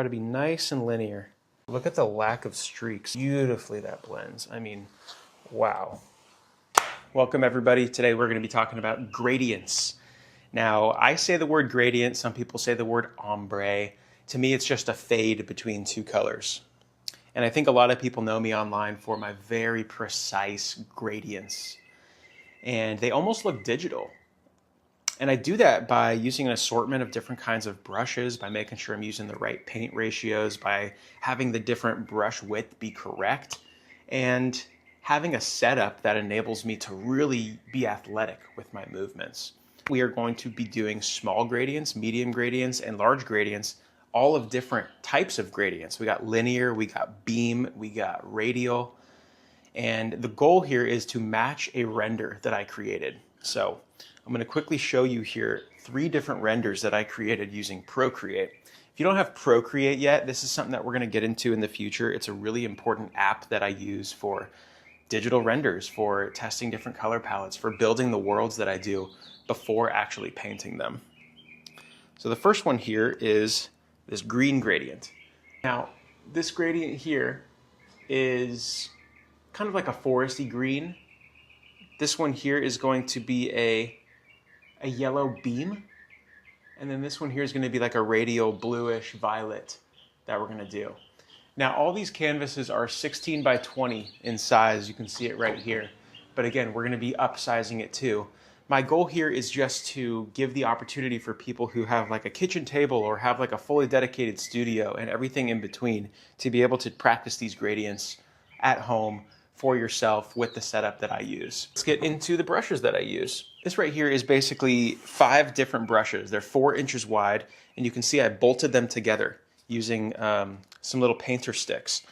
Try to be nice and linear. Look at the lack of streaks. Beautifully that blends. I mean, wow. Welcome everybody. Today we're going to be talking about gradients. Now, I say the word gradient, some people say the word ombre. To me, it's just a fade between two colors. And I think a lot of people know me online for my very precise gradients. And they almost look digital. And I do that by using an assortment of different kinds of brushes, by making sure I'm using the right paint ratios, by having the different brush width be correct, and having a setup that enables me to really be athletic with my movements. We are going to be doing small gradients, medium gradients, and large gradients, all of different types of gradients. We got linear, we got beam, we got radial, and the goal here is to match a render that I created. So I'm going to quickly show you here 3 different renders that I created using Procreate. If you don't have Procreate yet, this is something that we're going to get into in the future. It's a really important app that I use for digital renders, for testing different color palettes, for building the worlds that I do before actually painting them. So the first one here is this green gradient. Now, this gradient here is kind of like a foresty green. This one here is going to be a yellow beam. And then this one here is going to be like a radial bluish violet that we're going to do. Now, all these canvases are 16 by 20 in size. You can see it right here. But again, we're going to be upsizing it too. My goal here is just to give the opportunity for people who have like a kitchen table or have like a fully dedicated studio and everything in between to be able to practice these gradients at home for yourself with the setup that I use. Let's get into the brushes that I use. This right here is basically 5 different brushes. They're 4 inches wide, and you can see I bolted them together using some little painter sticks.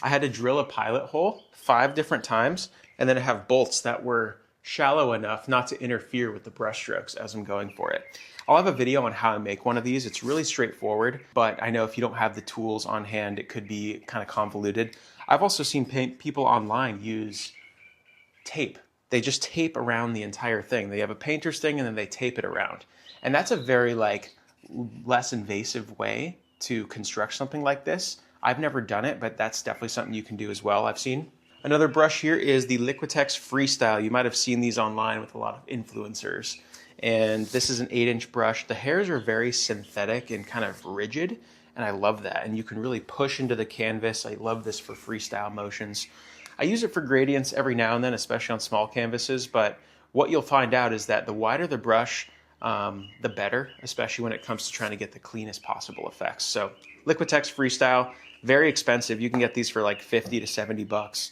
I had to drill a pilot hole 5 different times, and then I have bolts that were shallow enough not to interfere with the brush strokes as I'm going for it. I'll have a video on how I make one of these. It's really straightforward, but I know if you don't have the tools on hand, it could be kind of convoluted. I've also seen people online use tape. They just tape around the entire thing. They have a painter's thing and then they tape it around. And that's a very less invasive way to construct something like this. I've never done it, but that's definitely something you can do as well, I've seen. Another brush here is the Liquitex Freestyle. You might have seen these online with a lot of influencers. And this is an 8-inch brush. The hairs are very synthetic and kind of rigid, and I love that. And you can really push into the canvas. I love this for freestyle motions. I use it for gradients every now and then, especially on small canvases, but what you'll find out is that the wider the brush, the better, especially when it comes to trying to get the cleanest possible effects. So Liquitex Freestyle, very expensive. You can get these for like 50 to 70 bucks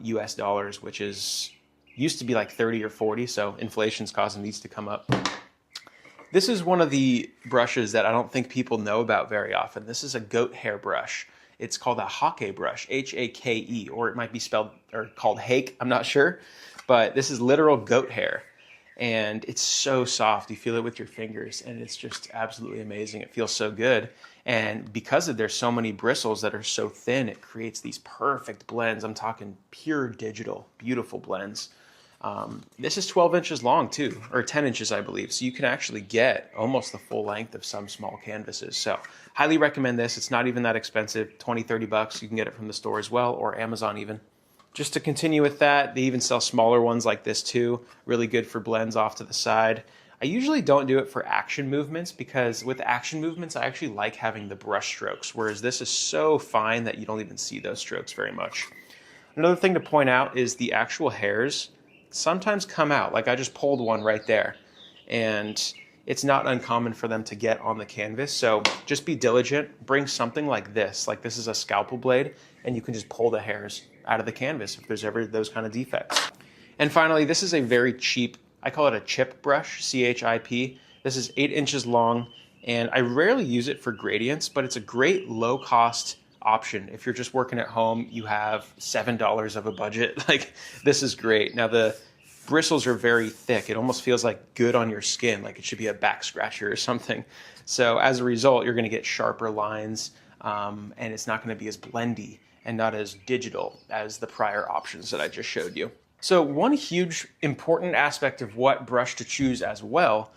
US dollars, which used to be like 30 or 40, so inflation's causing these to come up. This is one of the brushes that I don't think people know about very often. This is a goat hair brush. It's called a hake brush, H-A-K-E, or it might be spelled or called hake, I'm not sure. But this is literal goat hair. And it's so soft. You feel it with your fingers, and it's just absolutely amazing. It feels so good. And because there's so many bristles that are so thin, it creates these perfect blends. I'm talking pure digital, beautiful blends. This is 12 inches long too, or 10 inches, I believe. So you can actually get almost the full length of some small canvases. So highly recommend this. It's not even that expensive, 20, 30 bucks. You can get it from the store as well, or Amazon even. Just to continue with that, they even sell smaller ones like this too. Really good for blends off to the side. I usually don't do it for action movements because with action movements, I actually like having the brush strokes, whereas this is so fine that you don't even see those strokes very much. Another thing to point out is the actual hairs sometimes come out. Like I just pulled one right there, and it's not uncommon for them to get on the canvas. So just be diligent, bring something like this is a scalpel blade, and you can just pull the hairs out of the canvas if there's ever those kind of defects. And finally, this is a very cheap, I call it a chip brush, C-H-I-P. This is 8 inches long, and I rarely use it for gradients, but it's a great low-cost option. If you're just working at home, you have $7 of a budget, like this is great. Now the bristles are very thick. It almost feels like good on your skin, like it should be a back scratcher or something. So as a result, you're gonna get sharper lines, and it's not gonna be as blendy and not as digital as the prior options that I just showed you. So one huge important aspect of what brush to choose as well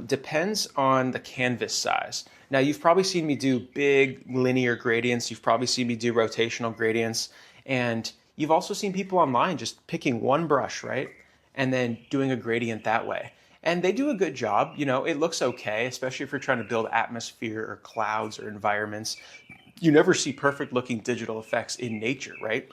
depends on the canvas size. Now you've probably seen me do big linear gradients, you've probably seen me do rotational gradients, and you've also seen people online just picking one brush, right? And then doing a gradient that way. And they do a good job, you know, it looks okay, especially if you're trying to build atmosphere or clouds or environments. You never see perfect looking digital effects in nature, right?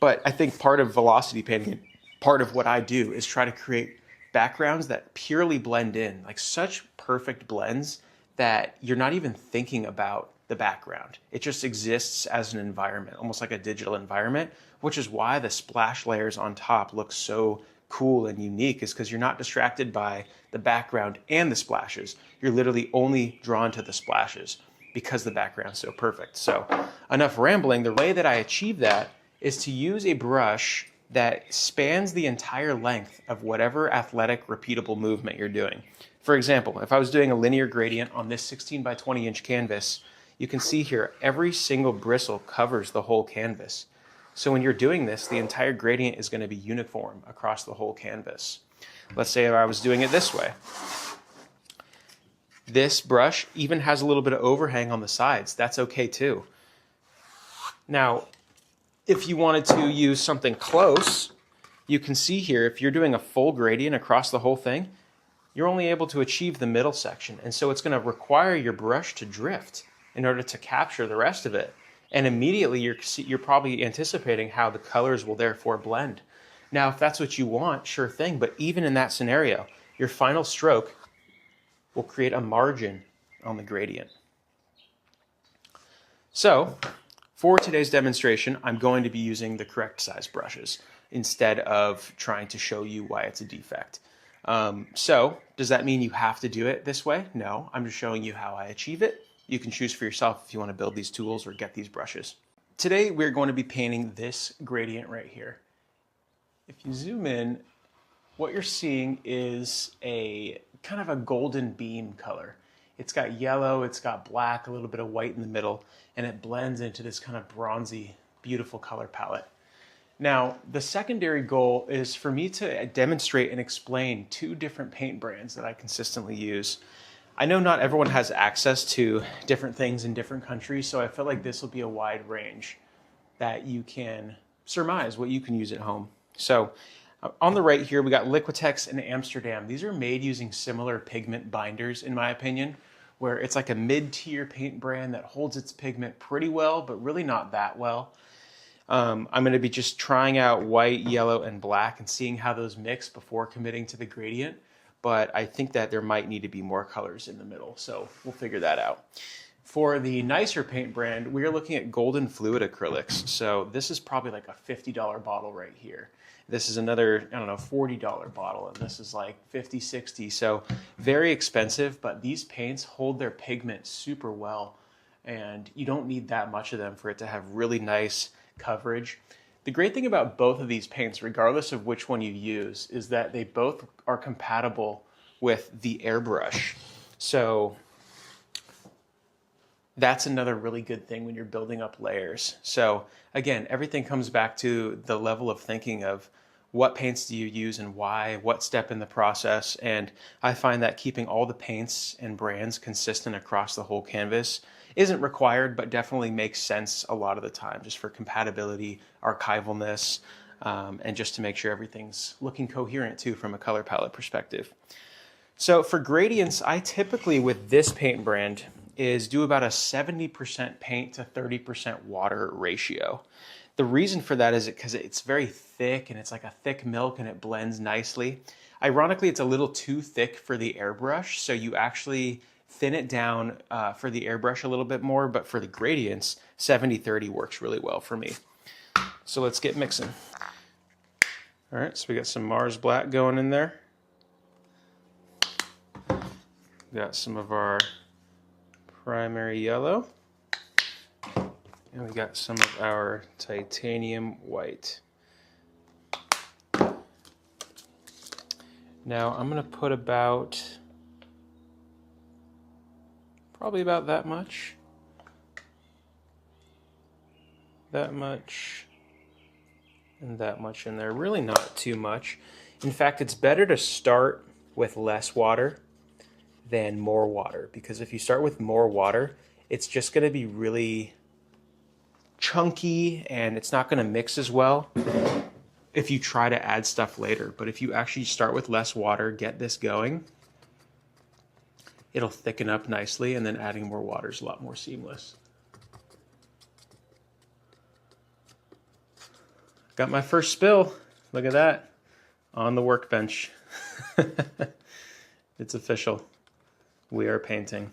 But I think part of velocity painting, part of what I do is try to create backgrounds that purely blend in, like such perfect blends that you're not even thinking about the background. It just exists as an environment, almost like a digital environment, which is why the splash layers on top look so cool and unique, is because you're not distracted by the background and the splashes. You're literally only drawn to the splashes because the background's so perfect. So enough rambling. The way that I achieve that is to use a brush that spans the entire length of whatever athletic repeatable movement you're doing. For example, if I was doing a linear gradient on this 16 by 20 inch canvas, you can see here every single bristle covers the whole canvas. So when you're doing this, the entire gradient is going to be uniform across the whole canvas. Let's say if I was doing it this way. This brush even has a little bit of overhang on the sides. That's okay too. Now, if you wanted to use something close, you can see here, if you're doing a full gradient across the whole thing, you're only able to achieve the middle section. And so it's going to require your brush to drift in order to capture the rest of it. And immediately you're probably anticipating how the colors will therefore blend. Now, if that's what you want, sure thing. But even in that scenario, your final stroke will create a margin on the gradient. So for today's demonstration, I'm going to be using the correct size brushes instead of trying to show you why it's a defect. So does that mean you have to do it this way? No, I'm just showing you how I achieve it. You can choose for yourself if you want to build these tools or get these brushes. Today, we're going to be painting this gradient right here. If you zoom in, what you're seeing is a kind of a golden beam color. It's got yellow, it's got black, a little bit of white in the middle, and it blends into this kind of bronzy, beautiful color palette. Now, the secondary goal is for me to demonstrate and explain two different paint brands that I consistently use. I know not everyone has access to different things in different countries, so I feel like this will be a wide range that you can surmise what you can use at home. So on the right here, we got Liquitex and Amsterdam. These are made using similar pigment binders, in my opinion, where it's like a mid-tier paint brand that holds its pigment pretty well, but really not that well. I'm going to be just trying out white, yellow, and black and seeing how those mix before committing to the gradient. But I think that there might need to be more colors in the middle, so we'll figure that out. For the nicer paint brand, we're looking at golden fluid acrylics. So this is probably like a $50 bottle right here. This is another, I don't know, $40 bottle, and this is like $50, $60. So very expensive, but these paints hold their pigment super well, and you don't need that much of them for it to have really nice coverage. The great thing about both of these paints, regardless of which one you use, is that they both are compatible with the airbrush. So that's another really good thing when you're building up layers. So again, everything comes back to the level of thinking of what paints do you use and why, what step in the process. And I find that keeping all the paints and brands consistent across the whole canvas isn't required, but definitely makes sense a lot of the time, just for compatibility, archivalness, and just to make sure everything's looking coherent too from a color palette perspective. So for gradients, I typically with this paint brand is do about a 70% paint to 30% water ratio. The reason for that is because it's very thick and it's like a thick milk and it blends nicely. Ironically, it's a little too thick for the airbrush, so you actually thin it down for the airbrush a little bit more, but for the gradients, 70-30 works really well for me. So let's get mixing. All right, so we got some Mars Black going in there. Got some of our primary yellow. And we got some of our titanium white. Now I'm going to put probably about that much. That much. And that much in there, really not too much. In fact, it's better to start with less water than more water, because if you start with more water, it's just going to be really chunky and it's not going to mix as well if you try to add stuff later. But if you actually start with less water, get this going, it'll thicken up nicely, and then adding more water is a lot more seamless. Got my first spill. Look at that on the workbench. It's official. We are painting.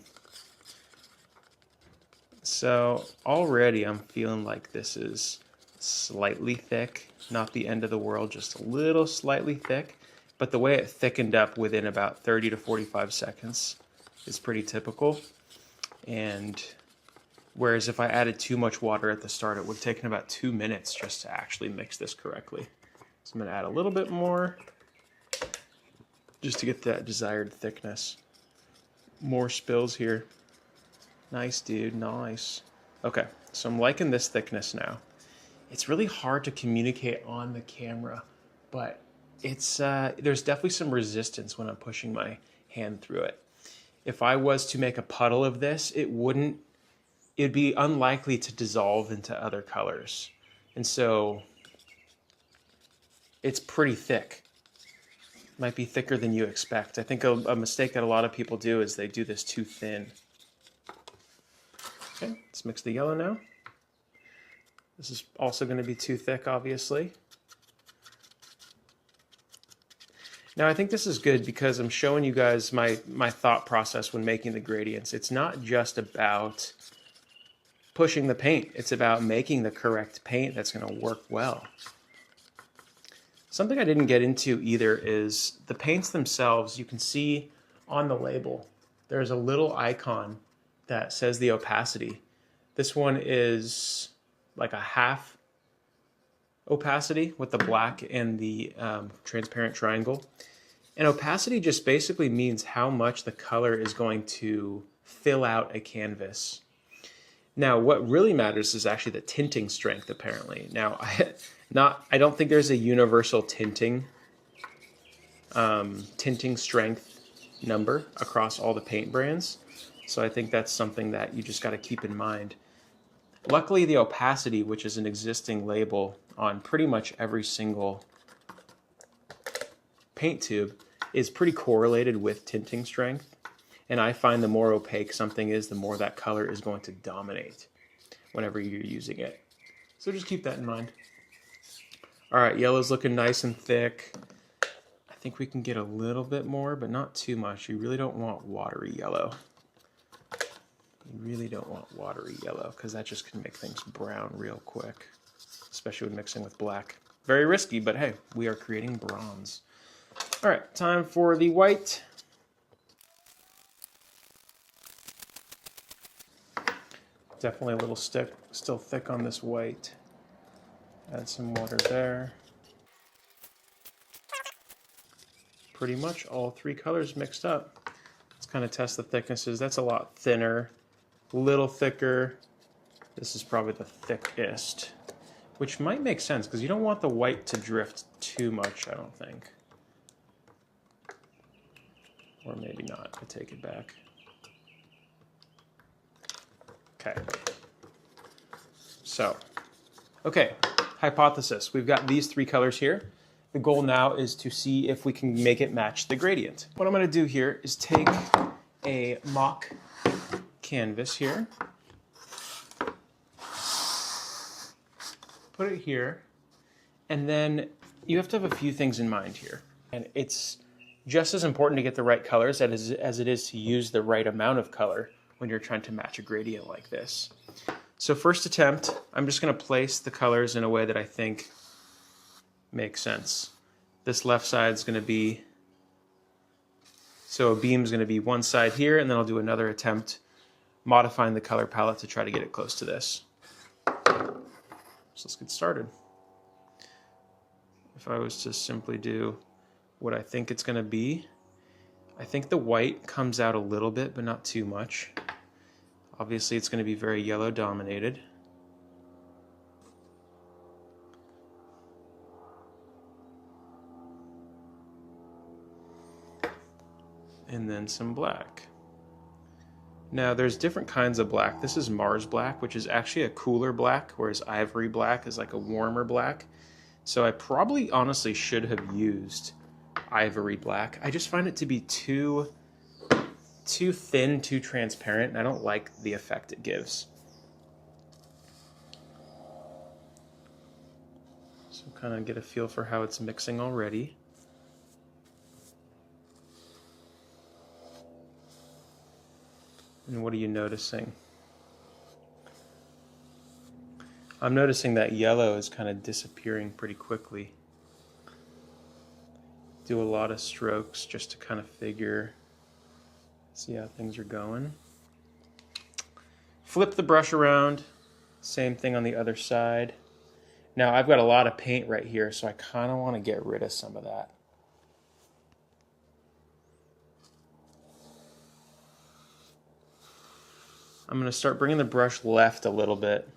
So already I'm feeling like this is slightly thick, not the end of the world, just a little slightly thick. But the way it thickened up within about 30 to 45 seconds is pretty typical. And whereas if I added too much water at the start, it would have taken about 2 minutes just to actually mix this correctly. So I'm going to add a little bit more just to get that desired thickness. More spills here. Nice, dude, nice. Okay, so I'm liking this thickness now. It's really hard to communicate on the camera, but it's there's definitely some resistance when I'm pushing my hand through it. If I was to make a puddle of this, it'd be unlikely to dissolve into other colors. And so it's pretty thick. Might be thicker than you expect. I think a mistake that a lot of people do is they do this too thin. Okay, let's mix the yellow now. This is also going to be too thick, obviously. Now I think this is good because I'm showing you guys my thought process when making the gradients. It's not just about pushing the paint. It's about making the correct paint that's going to work well. Something I didn't get into either is the paints themselves. You can see on the label, there's a little icon that says the opacity. This one is like a half opacity with the black and the transparent triangle. And opacity just basically means how much the color is going to fill out a canvas. Now, what really matters is actually the tinting strength, apparently. Now, I don't think there's a universal tinting strength number across all the paint brands. So I think that's something that you just got to keep in mind. Luckily, the opacity, which is an existing label on pretty much every single paint tube, is pretty correlated with tinting strength. And I find the more opaque something is, the more that color is going to dominate whenever you're using it. So just keep that in mind. All right, yellow's looking nice and thick. I think we can get a little bit more, but not too much. You really don't want watery yellow. You really don't want watery yellow because that just can make things brown real quick, especially when mixing with black. Very risky, but hey, we are creating bronze. All right, time for the white. Definitely a little still thick on this white. Add some water there. Pretty much all three colors mixed up. Let's kind of test the thicknesses. That's a lot thinner, a little thicker. This is probably the thickest, which might make sense because you don't want the white to drift too much, I don't think. Or maybe not. I take it back. Okay. So, okay, hypothesis. We've got these three colors here. The goal now is to see if we can make it match the gradient. What I'm going to do here is take a mock canvas here, put it here, and then you have to have a few things in mind here. And it's just as important to get the right colors as it is to use the right amount of color when you're trying to match a gradient like this. So first attempt, I'm just going to place the colors in a way that I think makes sense. This left side is going to be, so a beam is going to be one side here, and then I'll do another attempt modifying the color palette to try to get it close to this. So let's get started. If I was to simply do what I think it's going to be, I think the white comes out a little bit, but not too much. Obviously, it's going to be very yellow dominated. and then some black. Now there's different kinds of black. This is Mars black, which is actually a cooler black, whereas ivory black is like a warmer black. So I probably honestly should have used ivory black. I just find it to be too thin, too transparent, and I don't like the effect it gives. So kind of get a feel for how it's mixing already. And what are you noticing? I'm noticing that yellow is kind of disappearing pretty quickly. Do a lot of strokes just to kind of see how things are going. Flip the brush around, same thing on the other side. Now I've got a lot of paint right here, so I kind of want to get rid of some of that. I'm going to start bringing the brush left a little bit,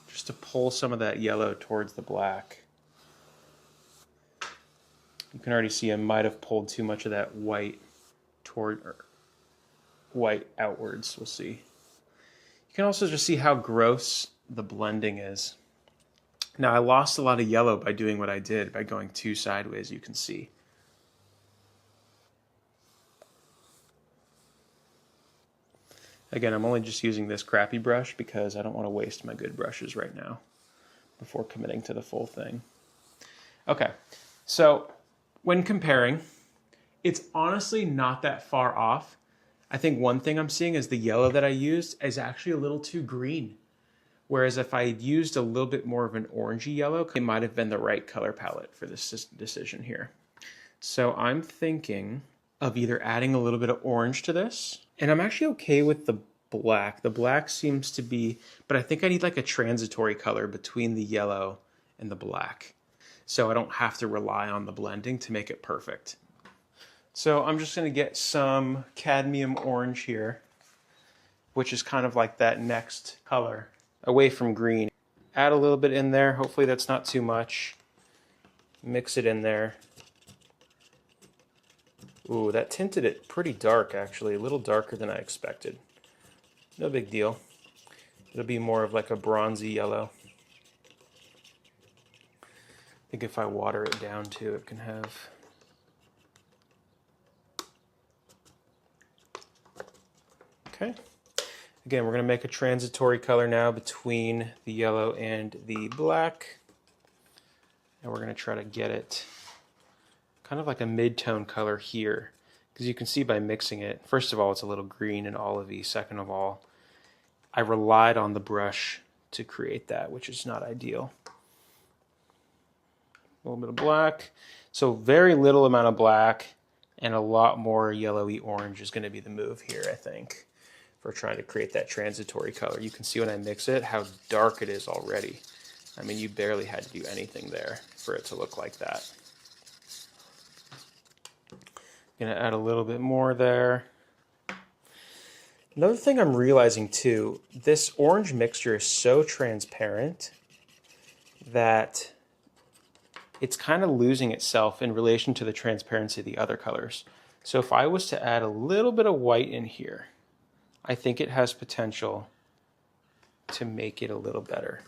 just to pull some of that yellow towards the black. You can already see I might have pulled too much of that white white outwards. We'll see. You can also just see how gross the blending is. Now I lost a lot of yellow by doing what I did, by going too sideways, you can see. Again, I'm only just using this crappy brush because I don't want to waste my good brushes right now before committing to the full thing. Okay, so when comparing, it's honestly not that far off. I think one thing I'm seeing is the yellow that I used is actually a little too green. Whereas if I had used a little bit more of an orangey yellow, it might have been the right color palette for this decision here. So I'm thinking of either adding a little bit of orange to this, and I'm actually okay with the black. The black seems to be, but I think I need like a transitory color between the yellow and the black, so I don't have to rely on the blending to make it perfect. So I'm just going to get some cadmium orange here, which is kind of like that next color away from green. Add a little bit in there. Hopefully that's not too much. Mix it in there. Ooh, that tinted it pretty dark, actually. A little darker than I expected. No big deal. It'll be more of like a bronzy yellow. I think if I water it down too, it can have... Okay. Again, we're going to make a transitory color now between the yellow and the black. And we're going to try to get it kind of like a mid-tone color here. Because you can see by mixing it, first of all, it's a little green and olivey. Second of all, I relied on the brush to create that, which is not ideal. A little bit of black. So very little amount of black and a lot more yellowy orange is going to be the move here, I think, for trying to create that transitory color. You can see when I mix it how dark it is already. I mean, you barely had to do anything there for it to look like that. Gonna add a little bit more there. Another thing I'm realizing too, this orange mixture is so transparent that it's kind of losing itself in relation to the transparency of the other colors. So if I was to add a little bit of white in here, I think it has potential to make it a little better.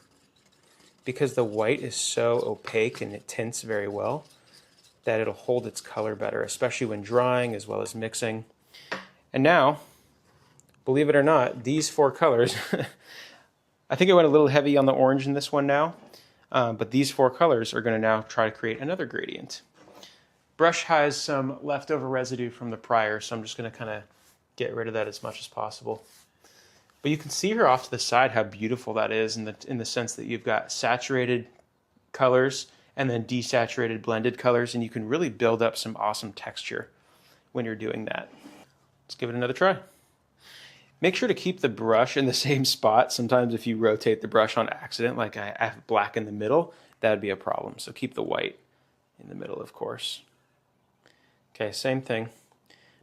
Because the white is so opaque and it tints very well, that it'll hold its color better, especially when drying as well as mixing. And now, believe it or not, these four colors, I think I went a little heavy on the orange in this one now, but these four colors are going to now try to create another gradient. Brush has some leftover residue from the prior, so I'm just going to kind of get rid of that as much as possible. But you can see here off to the side how beautiful that is in the sense that you've got saturated colors and then desaturated blended colors, and you can really build up some awesome texture when you're doing that. Let's give it another try. Make sure to keep the brush in the same spot. Sometimes if you rotate the brush on accident, like I have black in the middle, that would be a problem. So keep the white in the middle, of course. Okay, same thing.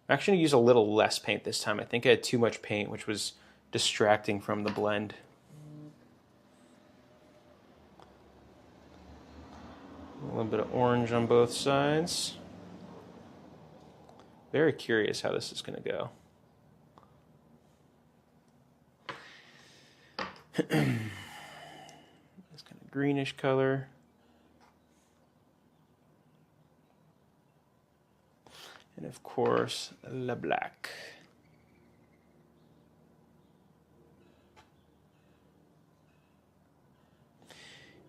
I'm actually going to use a little less paint this time. I think I had too much paint, which was distracting from the blend. A little bit of orange on both sides. Very curious how this is going to go. This kind of greenish color. And of course, le black.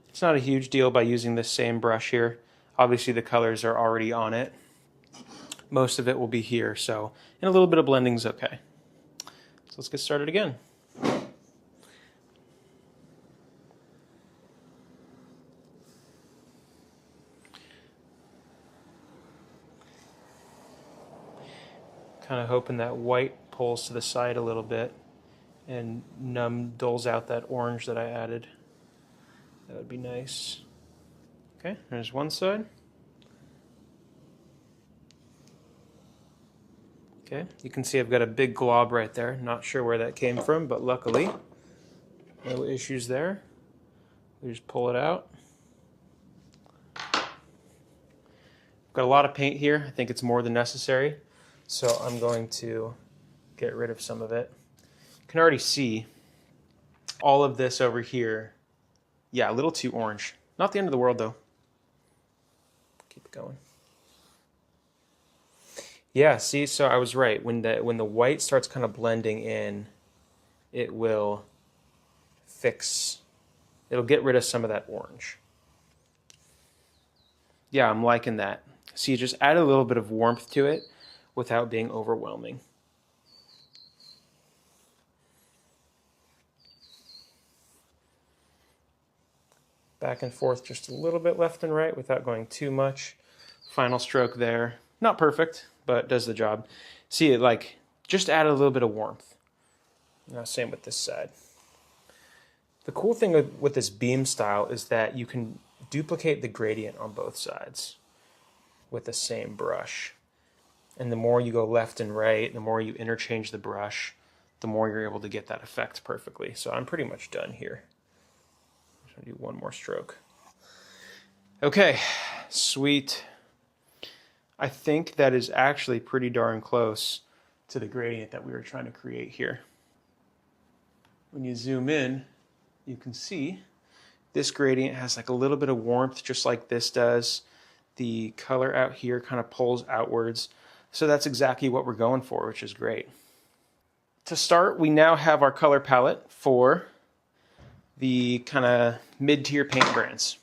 It's not a huge deal by using this same brush here. Obviously the colors are already on it. Most of it will be here, so, and a little bit of blending is okay. So let's get started again. Kind of hoping that white pulls to the side a little bit and dulls out that orange that I added. That would be nice. Okay, there's one side. Okay, you can see I've got a big glob right there. Not sure where that came from, but luckily, no issues there. We just pull it out. Got a lot of paint here. I think it's more than necessary. So I'm going to get rid of some of it. You can already see all of this over here. Yeah, a little too orange. Not the end of the world though. Keep it going. Yeah, see, so I was right. When the white starts kind of blending in, it will it'll get rid of some of that orange. Yeah, I'm liking that. So you just add a little bit of warmth to it without being overwhelming. Back and forth just a little bit left and right without going too much. Final stroke there. Not perfect, but does the job. See it, like, just add a little bit of warmth. Now, same with this side. The cool thing with this beam style is that you can duplicate the gradient on both sides with the same brush. And the more you go left and right, the more you interchange the brush, the more you're able to get that effect perfectly. So I'm pretty much done here. I'm just gonna do one more stroke. Okay, sweet. I think that is actually pretty darn close to the gradient that we were trying to create here. When you zoom in, you can see this gradient has like a little bit of warmth, just like this does. The color out here kind of pulls outwards. So that's exactly what we're going for, which is great. To start, we now have our color palette for the kind of mid-tier paint brands.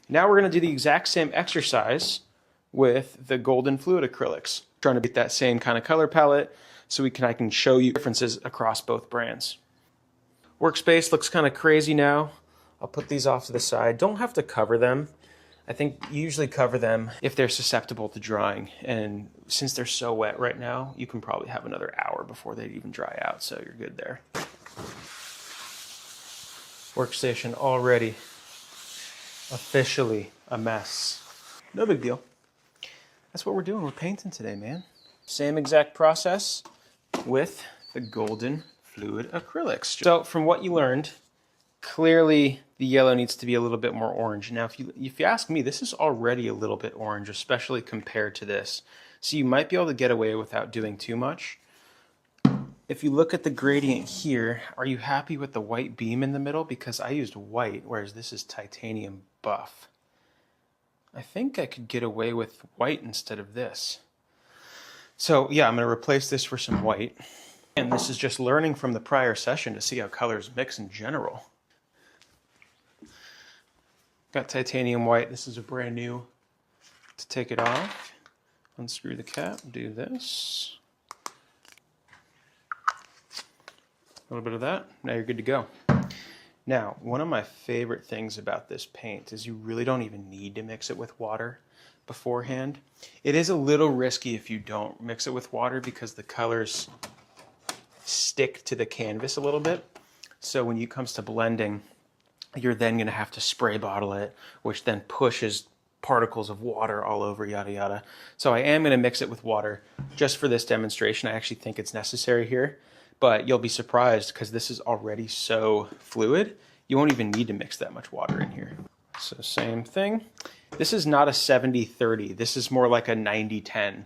Now we're going to do the exact same exercise with the golden fluid acrylics. Trying to get that same kind of color palette so I can show you differences across both brands. Workspace looks kind of crazy now. I'll put these off to the side. Don't have to cover them. I think you usually cover them if they're susceptible to drying, and since they're so wet right now, you can probably have another hour before they even dry out, so you're good there. Workstation already officially a mess. No big deal. That's what we're doing. We're painting today, man. Same exact process with the golden fluid acrylics. So from what you learned, clearly the yellow needs to be a little bit more orange. Now, if you ask me, this is already a little bit orange, especially compared to this. So you might be able to get away without doing too much. If you look at the gradient here, are you happy with the white beam in the middle? Because I used white, whereas this is titanium buff. I think I could get away with white instead of this. So yeah, I'm going to replace this for some white. And this is just learning from the prior session to see how colors mix in general. Got titanium white. This is a brand new. To take it off, unscrew the cap, do this. A little bit of that. Now you're good to go. Now, one of my favorite things about this paint is you really don't even need to mix it with water beforehand. It is a little risky if you don't mix it with water because the colors stick to the canvas a little bit. So when it comes to blending, you're then going to have to spray bottle it, which then pushes particles of water all over, yada yada. So I am going to mix it with water just for this demonstration. I actually think it's necessary here, but you'll be surprised because this is already so fluid. You won't even need to mix that much water in here. So same thing. This is not a 70-30. This is more like a 90-10,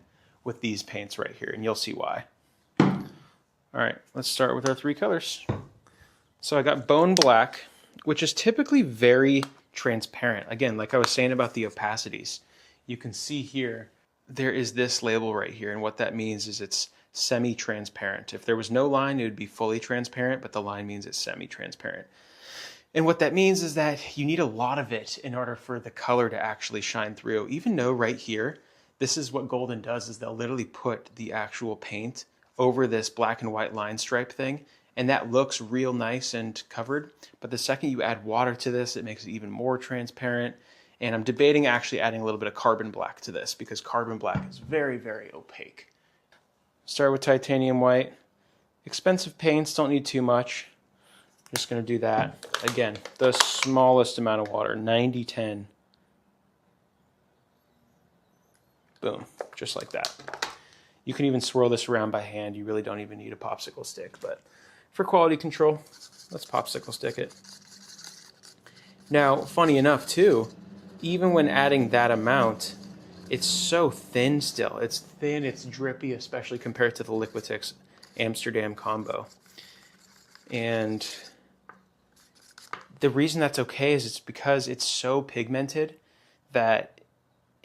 with these paints right here, and you'll see why. All right, let's start with our 3 colors. So I got bone black, which is typically very transparent. Again, like I was saying about the opacities, you can see here, there is this label right here, and what that means is it's semi-transparent. If there was no line, it would be fully transparent, but the line means it's semi-transparent. And what that means is that you need a lot of it in order for the color to actually shine through. Even though right here, this is what Golden does, is they'll literally put the actual paint over this black and white line stripe thing, and that looks real nice and covered. But the second you add water to this, it makes it even more transparent. And I'm debating actually adding a little bit of carbon black to this, because carbon black is very, very opaque. Start with titanium white. Expensive paints, don't need too much. Just going to do that. Again, the smallest amount of water, 90-10. Boom, just like that. You can even swirl this around by hand. You really don't even need a popsicle stick, but for quality control, let's popsicle stick it. Now, funny enough too, even when adding that amount, it's so thin still. It's thin, it's drippy, especially compared to the Liquitex Amsterdam combo. And the reason that's okay is it's because it's so pigmented that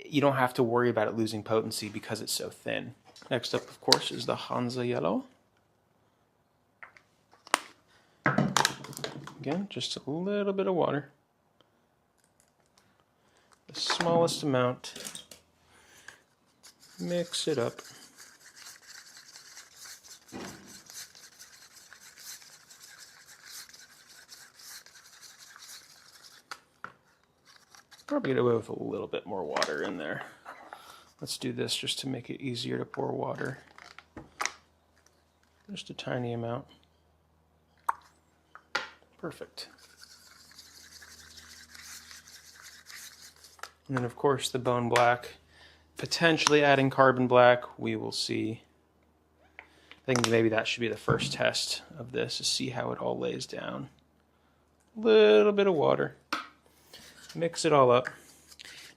you don't have to worry about it losing potency because it's so thin. Next up, of course, is the Hansa yellow. Again, just a little bit of water. The smallest amount. Mix it up. Probably get away with a little bit more water in there. Let's do this just to make it easier to pour water. Just a tiny amount. Perfect. And then of course the bone black. Potentially adding carbon black, we will see. I think maybe that should be the first test of this, to see how it all lays down. A little bit of water. Mix it all up.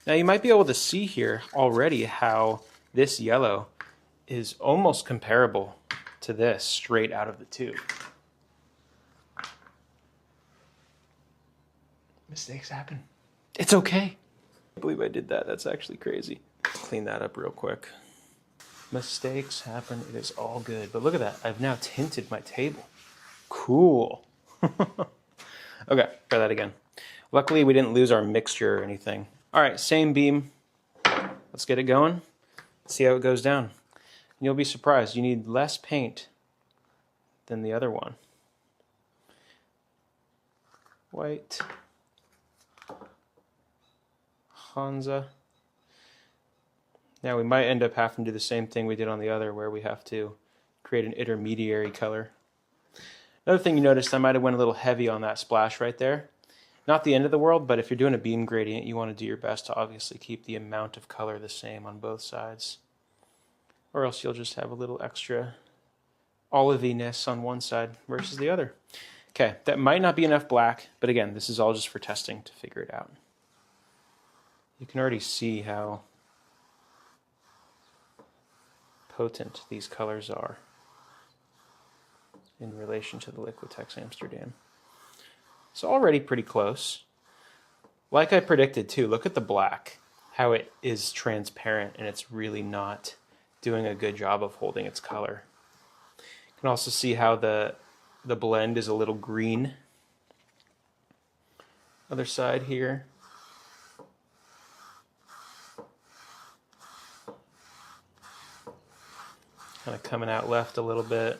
Now you might be able to see here already how this yellow is almost comparable to this straight out of the tube. Mistakes happen. It's okay. I can't believe I did that. That's actually crazy. Clean that up real quick. Mistakes happen. It is all good. But look at that. I've now tinted my table. Cool. Okay, try that again. Luckily, we didn't lose our mixture or anything. All right, same beam. Let's get it going. See how it goes down. And you'll be surprised. You need less paint than the other one. White. Hansa. Now we might end up having to do the same thing we did on the other, where we have to create an intermediary color. Another thing you noticed, I might have went a little heavy on that splash right there. Not the end of the world, but if you're doing a beam gradient, you want to do your best to obviously keep the amount of color the same on both sides. Or else you'll just have a little extra olivey-ness on one side versus the other. Okay, that might not be enough black, but again, this is all just for testing to figure it out. You can already see how potent these colors are in relation to the Liquitex Amsterdam. It's already pretty close. Like I predicted too, look at the black, how it is transparent and it's really not doing a good job of holding its color. You can also see how the blend is a little green. Other side here. Kind of coming out left a little bit.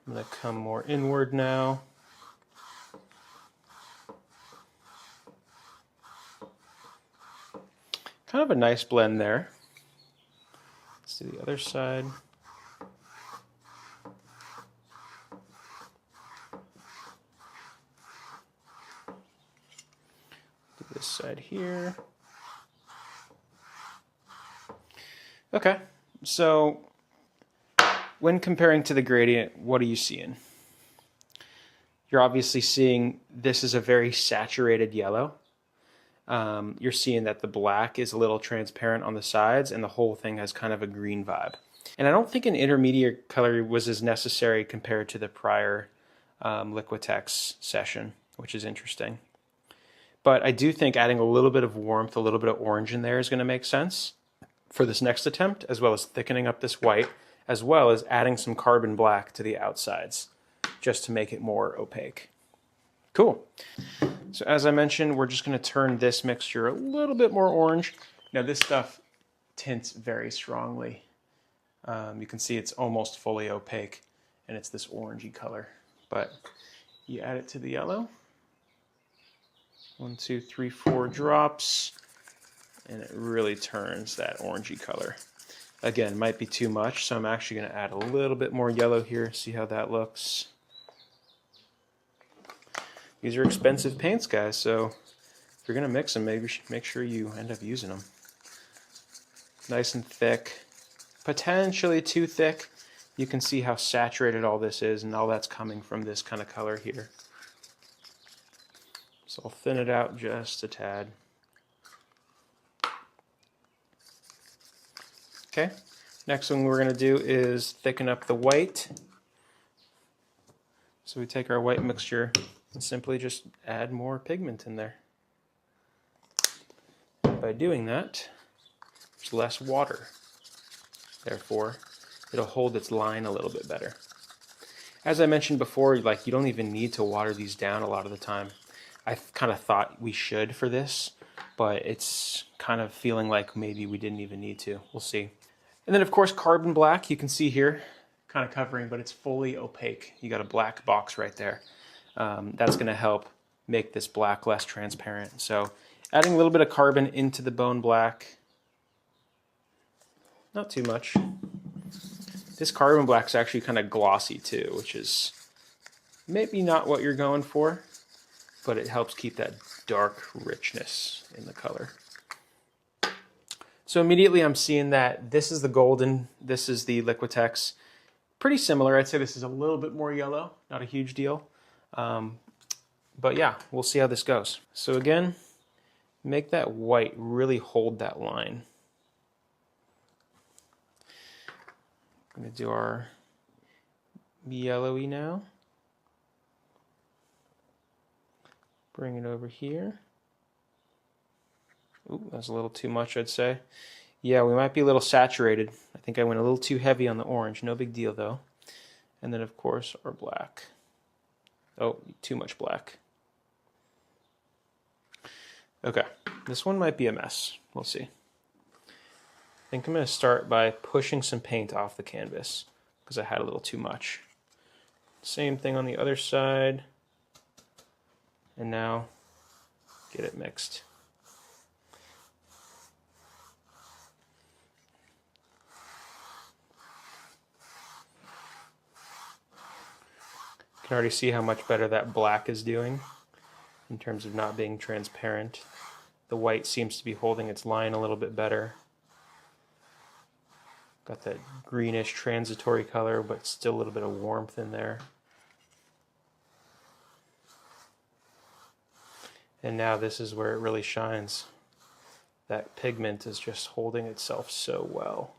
I'm going to come more inward now. Kind of a nice blend there. Let's do the other side. Do this side here. Okay, so when comparing to the gradient, what are you seeing? You're obviously seeing this is a very saturated yellow. you're seeing that the black is a little transparent on the sides and the whole thing has kind of a green vibe. And I don't think an intermediate color was as necessary compared to the prior Liquitex session, which is interesting. But I do think adding a little bit of warmth, a little bit of orange in there is going to make sense for this next attempt, as well as thickening up this white, as well as adding some carbon black to the outsides, just to make it more opaque. Cool. So as I mentioned, we're just going to turn this mixture a little bit more orange. Now this stuff tints very strongly. You can see it's almost fully opaque, and it's this orangey color. But you add it to the yellow. 1, 2, 3, 4 drops, and it really turns that orangey color. Again, might be too much, so I'm actually going to add a little bit more yellow here, see how that looks. These are expensive paints, guys, so if you're going to mix them, maybe make sure you end up using them. Nice and thick, potentially too thick. You can see how saturated all this is, and all that's coming from this kind of color here. So I'll thin it out just a tad. Okay, next one we're going to do is thicken up the white. So we take our white mixture and simply just add more pigment in there. By doing that, there's less water. Therefore, it'll hold its line a little bit better. As I mentioned before, like, you don't even need to water these down a lot of the time. I kind of thought we should for this, but it's kind of feeling like maybe we didn't even need to. We'll see. And then of course carbon black, you can see here, kind of covering, but it's fully opaque. You got a black box right there. That's going to help make this black less transparent. So adding a little bit of carbon into the bone black. Not too much. This carbon black is actually kind of glossy too, which is maybe not what you're going for, but it helps keep that dark richness in the color. So immediately I'm seeing that this is the golden, this is the Liquitex. Pretty similar. I'd say this is a little bit more yellow, not a huge deal. But yeah, we'll see how this goes. So again, make that white really hold that line. I'm going to do our yellowy now. Bring it over here. Ooh, that's a little too much, I'd say. Yeah, we might be a little saturated. I think I went a little too heavy on the orange. No big deal, though. And then, of course, our black. Oh, too much black. Okay, this one might be a mess. We'll see. I think I'm going to start by pushing some paint off the canvas because I had a little too much. Same thing on the other side. And now, get it mixed. You can already see how much better that black is doing in terms of not being transparent. The white seems to be holding its line a little bit better. Got that greenish transitory color, but still a little bit of warmth in there. And now this is where it really shines. That pigment is just holding itself so well,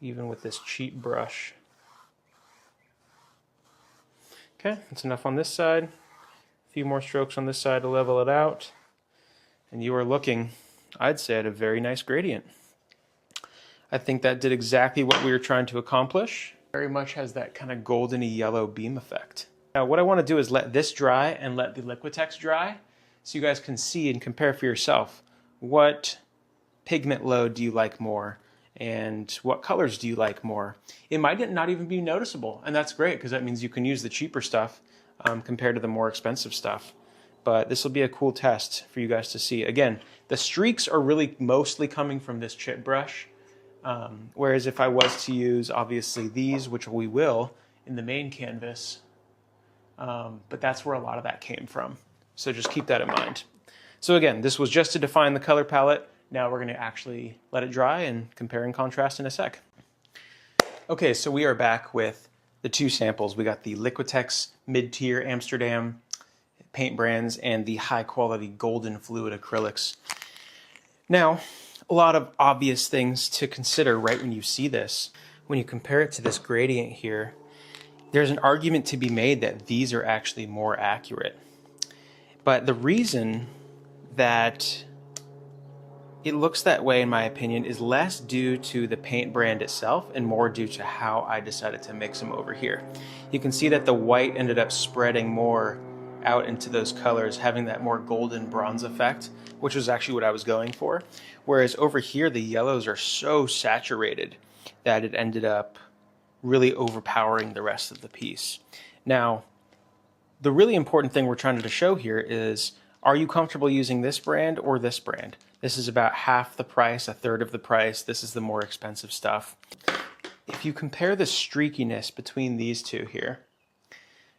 even with this cheap brush. Okay, that's enough on this side. A few more strokes on this side to level it out. And you are looking, I'd say, at a very nice gradient. I think that did exactly what we were trying to accomplish. Very much has that kind of goldeny yellow beam effect. Now what I want to do is let this dry and let the Liquitex dry so you guys can see and compare for yourself. What pigment load do you like more? And what colors do you like more? It might not even be noticeable, and that's great because that means you can use the cheaper stuff compared to the more expensive stuff. But this will be a cool test for you guys to see. Again, the streaks are really mostly coming from this chip brush, whereas if I was to use, obviously, these, which we will, in the main canvas, but that's where a lot of that came from. So just keep that in mind. So again, this was just to define the color palette. Now we're going to actually let it dry and compare and contrast in a sec. Okay, so we are back with the two samples. We got the Liquitex mid-tier Amsterdam. paint brands and the high quality golden fluid acrylics. Now, a lot of obvious things to consider right when you see this. When you compare it to this gradient here, there's an argument to be made that these are actually more accurate. But the reason that it looks that way, in my opinion, is less due to the paint brand itself and more due to how I decided to mix them over here. You can see that the white ended up spreading more out into those colors, having that more golden bronze effect, which was actually what I was going for. Whereas over here, the yellows are so saturated that it ended up really overpowering the rest of the piece. Now, the really important thing we're trying to show here is, are you comfortable using this brand or this brand? This is about half the price, a third of the price. This is the more expensive stuff. If you compare the streakiness between these two here,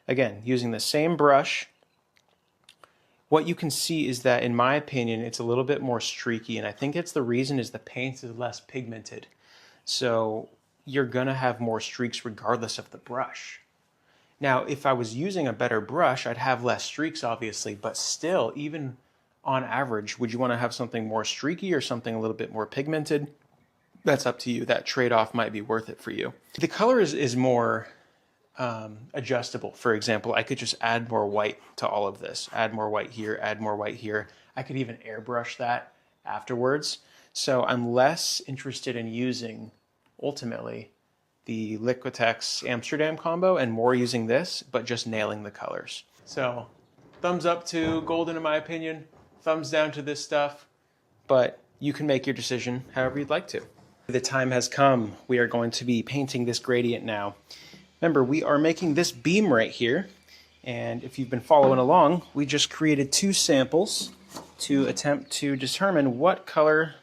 again, using the same brush, what you can see is that, in my opinion, it's a little bit more streaky, and I think it's the reason is the paint is less pigmented. So you're gonna have more streaks regardless of the brush. Now, if I was using a better brush, I'd have less streaks, obviously, but still, even on average, would you want to have something more streaky or something a little bit more pigmented? That's up to you. That trade-off might be worth it for you. The color is more adjustable. For example, I could just add more white to all of this. Add more white here, add more white here. I could even airbrush that afterwards. So I'm less interested in using, ultimately, the Liquitex Amsterdam combo and more using this, but just nailing the colors. So thumbs up to golden in my opinion, thumbs down to this stuff, but you can make your decision however you'd like to. The time has come. We are going to be painting this gradient now. Remember, we are making this beam right here, and if you've been following along, we just created 2 samples to attempt to determine what color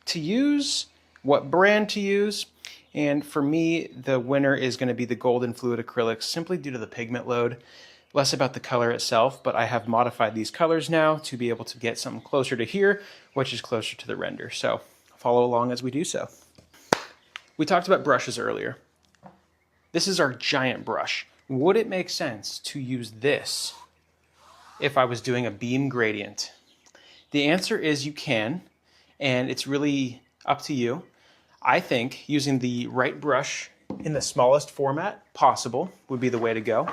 to use, what brand to use. And for me, the winner is going to be the golden fluid acrylics, simply due to the pigment load. Less about the color itself, but I have modified these colors now to be able to get something closer to here, which is closer to the render. So follow along as we do so. We talked about brushes earlier. This is our giant brush. Would it make sense to use this if I was doing a beam gradient? The answer is you can, and it's really up to you. I think using the right brush in the smallest format possible would be the way to go.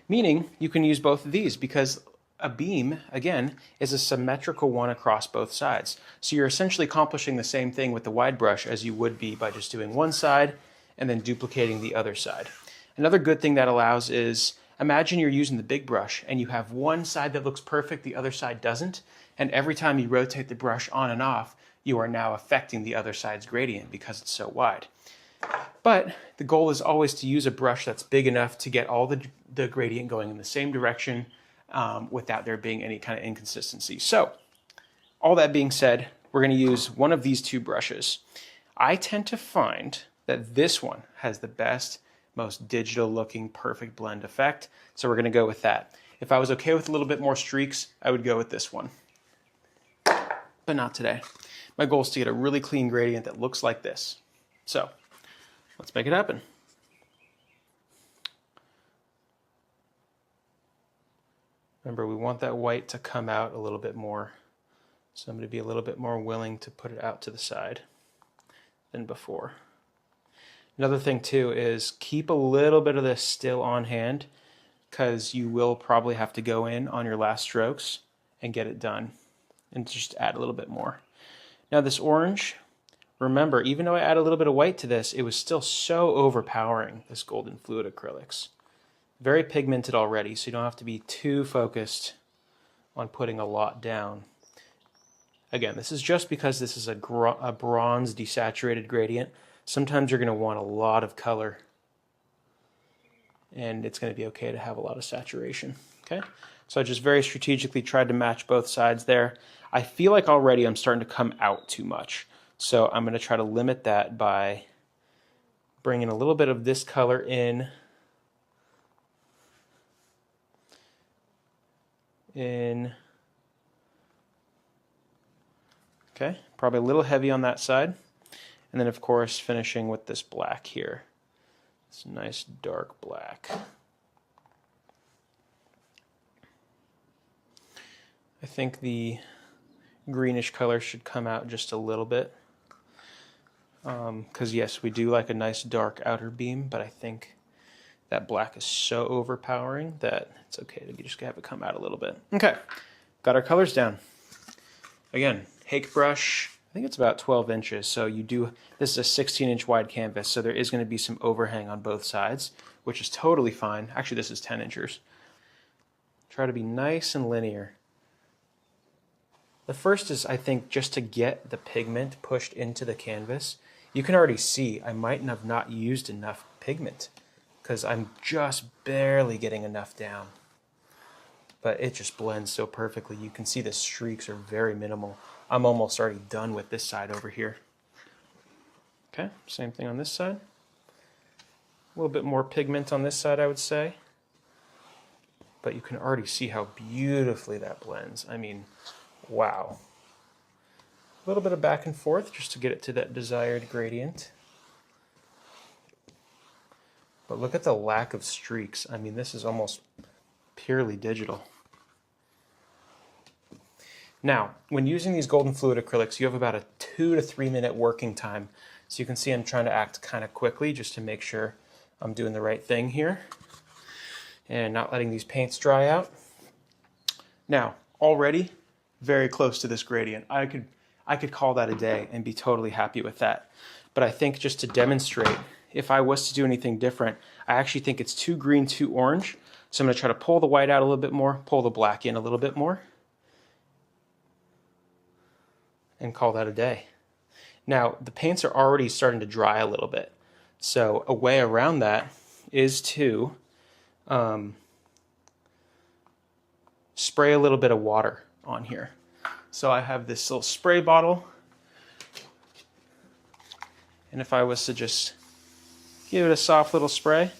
Meaning you can use both of these because a beam, again, is a symmetrical one across both sides. So you're essentially accomplishing the same thing with the wide brush as you would be by just doing one side and then duplicating the other side. Another good thing that allows is, imagine you're using the big brush and you have one side that looks perfect, the other side doesn't, and every time you rotate the brush on and off, you are now affecting the other side's gradient because it's so wide. But the goal is always to use a brush that's big enough to get all the gradient going in the same direction without there being any kind of inconsistency. So, all that being said, we're going to use one of these 2 brushes. I tend to find that this one has the best, most digital looking, perfect blend effect. So we're going to go with that. If I was okay with a little bit more streaks, I would go with this one. But not today. My goal is to get a really clean gradient that looks like this. So let's make it happen. Remember, we want that white to come out a little bit more. So I'm going to be a little bit more willing to put it out to the side than before. Another thing too is keep a little bit of this still on hand because you will probably have to go in on your last strokes and get it done and just add a little bit more. Now this orange, remember, even though I add a little bit of white to this, it was still so overpowering, this golden fluid acrylics. Very pigmented already, so you don't have to be too focused on putting a lot down. Again, this is just because this is a bronze desaturated gradient. Sometimes you're going to want a lot of color, and it's going to be okay to have a lot of saturation. Okay, so I just very strategically tried to match both sides there. I feel like already I'm starting to come out too much, so I'm going to try to limit that by bringing a little bit of this color in. Okay, probably a little heavy on that side. And then of course finishing with this black here. It's a nice dark black. I think the greenish color should come out just a little bit. Because yes, we do like a nice dark outer beam, but I think that black is so overpowering that it's okay to just have it come out a little bit. Okay, got our colors down. Again, Hake brush, I think it's about 12 inches. So this is a 16-inch wide canvas, so there is going to be some overhang on both sides, which is totally fine. Actually, this is 10 inches. Try to be nice and linear. The first is, I think, just to get the pigment pushed into the canvas. You can already see I might have not used enough pigment because I'm just barely getting enough down. But it just blends so perfectly. You can see the streaks are very minimal. I'm almost already done with this side over here. Okay, same thing on this side. A little bit more pigment on this side, I would say. But you can already see how beautifully that blends. I mean, wow. A little bit of back and forth just to get it to that desired gradient. But look at the lack of streaks. I mean, this is almost purely digital. Now, when using these golden fluid acrylics, you have about a 2 to 3 minute working time. So you can see I'm trying to act kind of quickly just to make sure I'm doing the right thing here and not letting these paints dry out. Now, already very close to this gradient. I could call that a day and be totally happy with that. But I think just to demonstrate, if I was to do anything different, I actually think it's too green, too orange. So I'm going to try to pull the white out a little bit more, pull the black in a little bit more, and call that a day. Now, the paints are already starting to dry a little bit. So a way around that is to spray a little bit of water on here. So I have this little spray bottle, and if I was to just give it a soft little spray,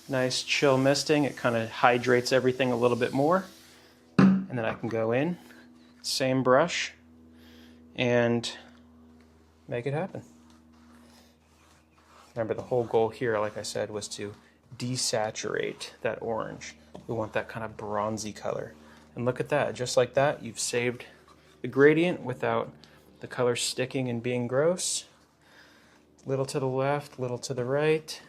nice chill misting, it kind of hydrates everything a little bit more, and then I can go in, same brush, and make it happen. Remember, the whole goal here, like I said, was to desaturate that orange. We want that kind of bronzy color. And look at that, just like that, you've saved the gradient without the color sticking and being gross. Little to the left, little to the right.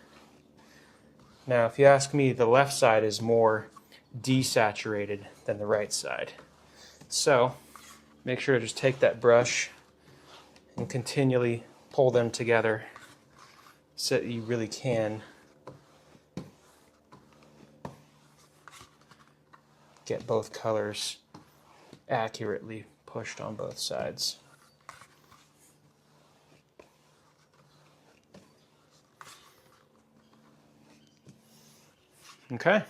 Now, if you ask me, the left side is more desaturated than the right side. So, make sure to just take that brush and continually pull them together so that you really can get both colors accurately pushed on both sides. Okay.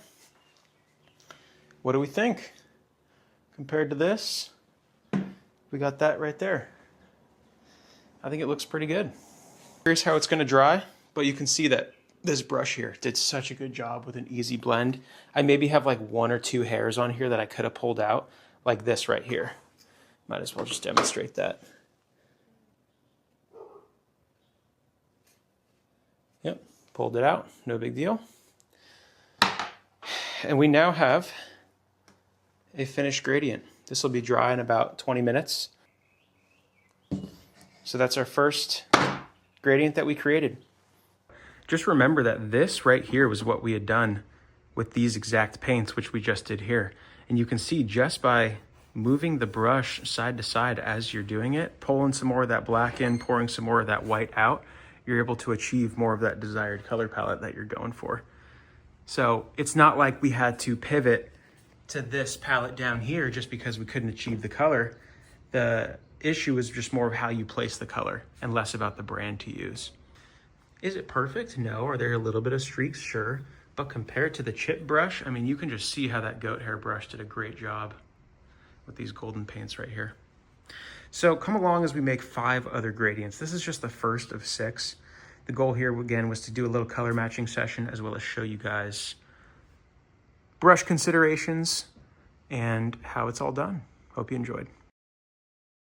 What do we think? Compared to this, we got that right there. I think it looks pretty good. Here's how it's going to dry, but you can see that this brush here did such a good job with an easy blend. I maybe have like 1 or 2 hairs on here that I could have pulled out, like this right here. Might as well just demonstrate that. Yep, pulled it out, no big deal. And we now have a finished gradient. This will be dry in about 20 minutes. So that's our first gradient that we created. Just remember that this right here was what we had done with these exact paints, which we just did here. And you can see just by moving the brush side to side as you're doing it, pulling some more of that black in, pouring some more of that white out, you're able to achieve more of that desired color palette that you're going for. So it's not like we had to pivot to this palette down here just because we couldn't achieve the color. The issue is just more of how you place the color and less about the brand to use. Is it perfect? No. Are there a little bit of streaks? Sure. But compared to the chip brush, I mean, you can just see how that goat hair brush did a great job with these golden paints right here. So come along as we make 5 other gradients. This is just the first of 6. The goal here, again, was to do a little color matching session as well as show you guys brush considerations and how it's all done. Hope you enjoyed.